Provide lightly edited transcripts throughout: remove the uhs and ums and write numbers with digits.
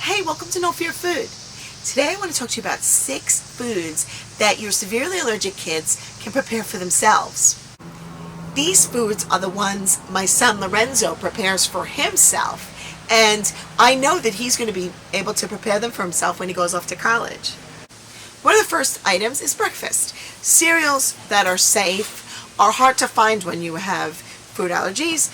Hey, welcome to No Fear Food. Today I want to talk to you about 6 foods that your severely allergic kids can prepare for themselves. These foods are the ones my son Lorenzo prepares for himself, and I know that he's going to be able to prepare them for himself when he goes off to college. One of the first items is breakfast. Cereals that are safe are hard to find when you have food allergies,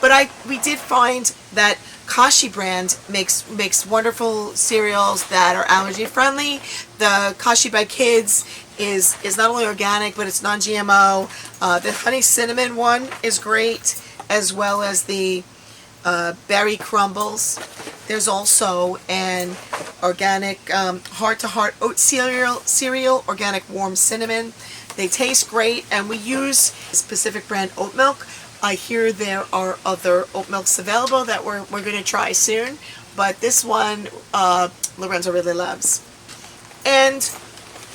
but we did find that Kashi brand makes wonderful cereals that are allergy friendly. The Kashi by Kids is not only organic, but it's non-GMO. The honey cinnamon one is great, as well as the berry crumbles. There's also an organic heart to heart oat cereal, organic warm cinnamon. They taste great, and we use specific brand oat milk. I hear there are other oat milks available that we're going to try soon, but this one Lorenzo really loves. And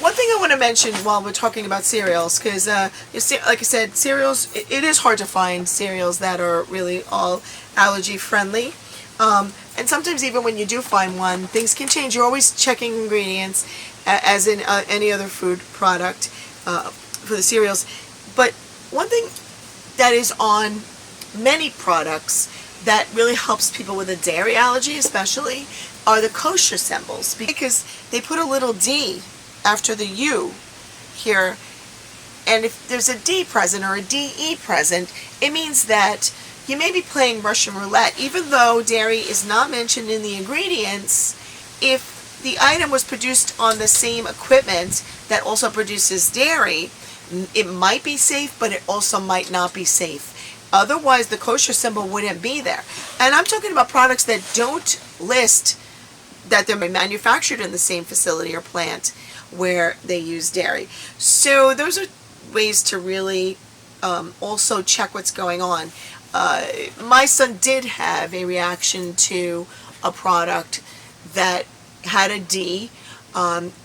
one thing I want to mention while we're talking about cereals, because like I said, cereals, it is hard to find cereals that are really all allergy friendly. And sometimes even when you do find one, things can change. You're always checking ingredients, as in any other food product for the cereals. But one thing that is on many products that really helps people with a dairy allergy especially are the kosher symbols, because they put a little D after the U here, and if there's a D present or a DE present, it means that you may be playing Russian roulette. Even though dairy is not mentioned in the ingredients, if the item was produced on the same equipment that also produces dairy, it might be safe, but it also might not be safe. Otherwise, the kosher symbol wouldn't be there. And I'm talking about products that don't list that they're manufactured in the same facility or plant where they use dairy. So those are ways to really also check what's going on. My son did have a reaction to a product that had a D.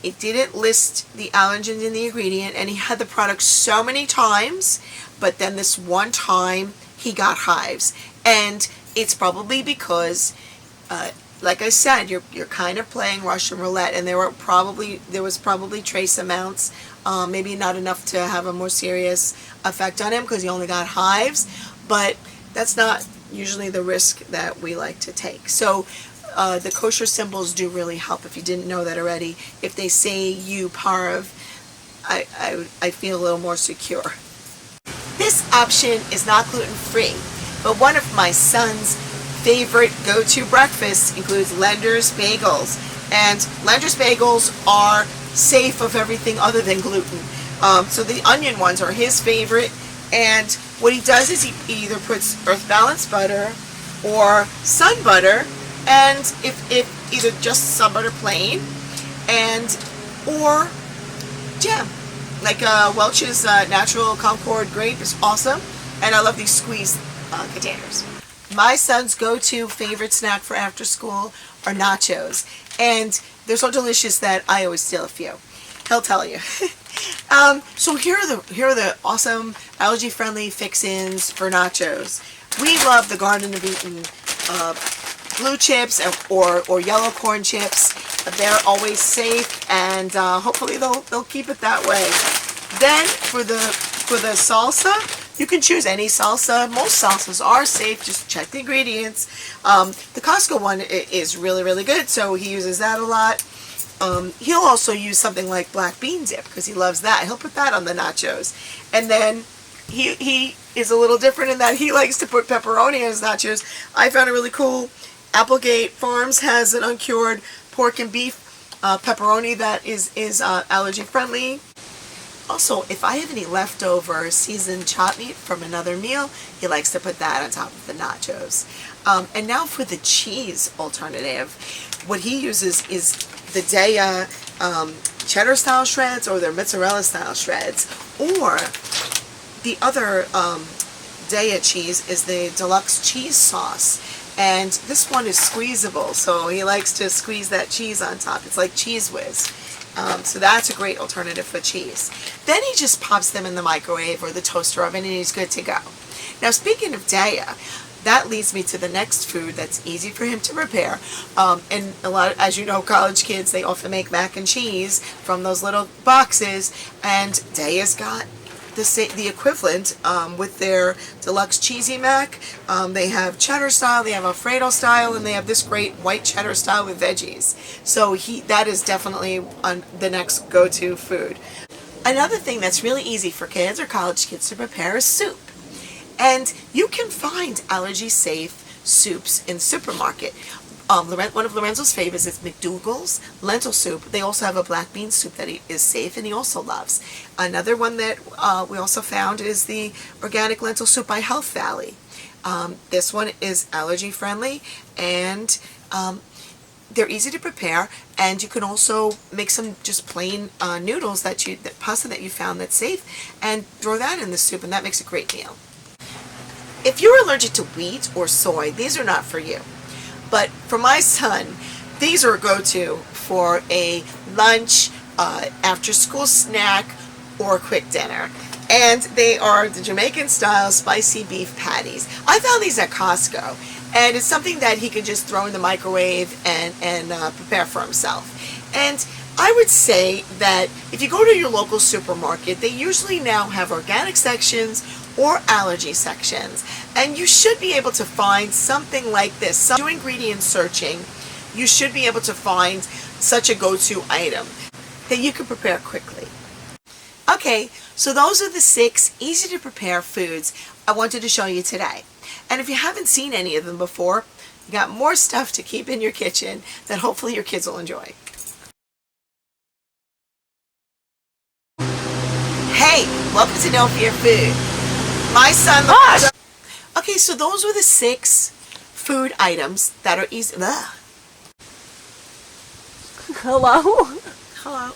It didn't list the allergens in the ingredient, and he had the product so many times, but then this one time he got hives. And it's probably because, like I said, you're kind of playing Russian roulette, and there was probably trace amounts, maybe not enough to have a more serious effect on him because he only got hives, but that's not usually the risk that we like to take. So the kosher symbols do really help, if you didn't know that already. If they say you parv, I feel a little more secure. This option is not gluten-free, but one of my son's favorite go-to breakfasts includes Lentil's Bagels. And Lentil's Bagels are safe of everything other than gluten. So the onion ones are his favorite, and what he does is he either puts earth balanced butter or SunButter, and if either just SunButter plain or jam, like Welch's natural Concord Grape is awesome, and I love these squeeze containers. My son's go-to favorite snack for after school are nachos, and they're so delicious that I always steal a few. He'll tell you. So here are the awesome allergy-friendly fix-ins for nachos. We love the Garden of Eden blue chips or yellow corn chips. They're always safe, and hopefully they'll keep it that way. Then for the salsa, you can choose any salsa. Most salsas are safe. Just check the ingredients. The Costco one is really, really good, so he uses that a lot. He'll also use something like black bean dip because he loves that. He'll put that on the nachos. And then he is a little different in that he likes to put pepperoni in his nachos. I found it really cool. Applegate Farms has an uncured pork and beef pepperoni that is allergy friendly. Also, if I have any leftover seasoned chopped meat from another meal, he likes to put that on top of the nachos. And now for the cheese alternative. What he uses is the Dayia cheddar style shreds or their mozzarella style shreds, or the other Dayia cheese is the Deluxe cheese sauce. And this one is squeezable, so he likes to squeeze that cheese on top. It's like Cheese Whiz. So that's a great alternative for cheese. Then he just pops them in the microwave or the toaster oven, and he's good to go. Now, speaking of Dayia, that leads me to the next food that's easy for him to prepare. And a lot, as you know, college kids, they often make mac and cheese from those little boxes, and Daya's got the equivalent with their Deluxe Cheesy Mac. They have Cheddar style, they have Alfredo style, and they have this great white cheddar style with veggies. So that is definitely the next go-to food. Another thing that's really easy for kids or college kids to prepare is soup. And you can find allergy-safe soups in the supermarket. One of Lorenzo's favorites is McDougall's lentil soup. They also have a black bean soup that is safe and he also loves. Another one that we also found is the organic lentil soup by Health Valley. This one is allergy friendly, and they're easy to prepare, and you can also make some just plain noodles that pasta that you found that's safe, and throw that in the soup, and that makes a great meal. If you're allergic to wheat or soy, these are not for you. But for my son, these are a go-to for a lunch, after-school snack, or a quick dinner. And they are the Jamaican style spicy beef patties. I found these at Costco, and it's something that he could just throw in the microwave and prepare for himself. And I would say that if you go to your local supermarket, they usually now have organic sections or allergy sections, and you should be able to find something like this. So, do ingredient searching, you should be able to find such a go-to item that you can prepare quickly. Okay, so those are the 6 easy to prepare foods I wanted to show you today. And if you haven't seen any of them before, you got more stuff to keep in your kitchen that hopefully your kids will enjoy. Hey, welcome to No Fear Food. My son... Okay, so those were the 6 food items that are easy... Hello? Hello.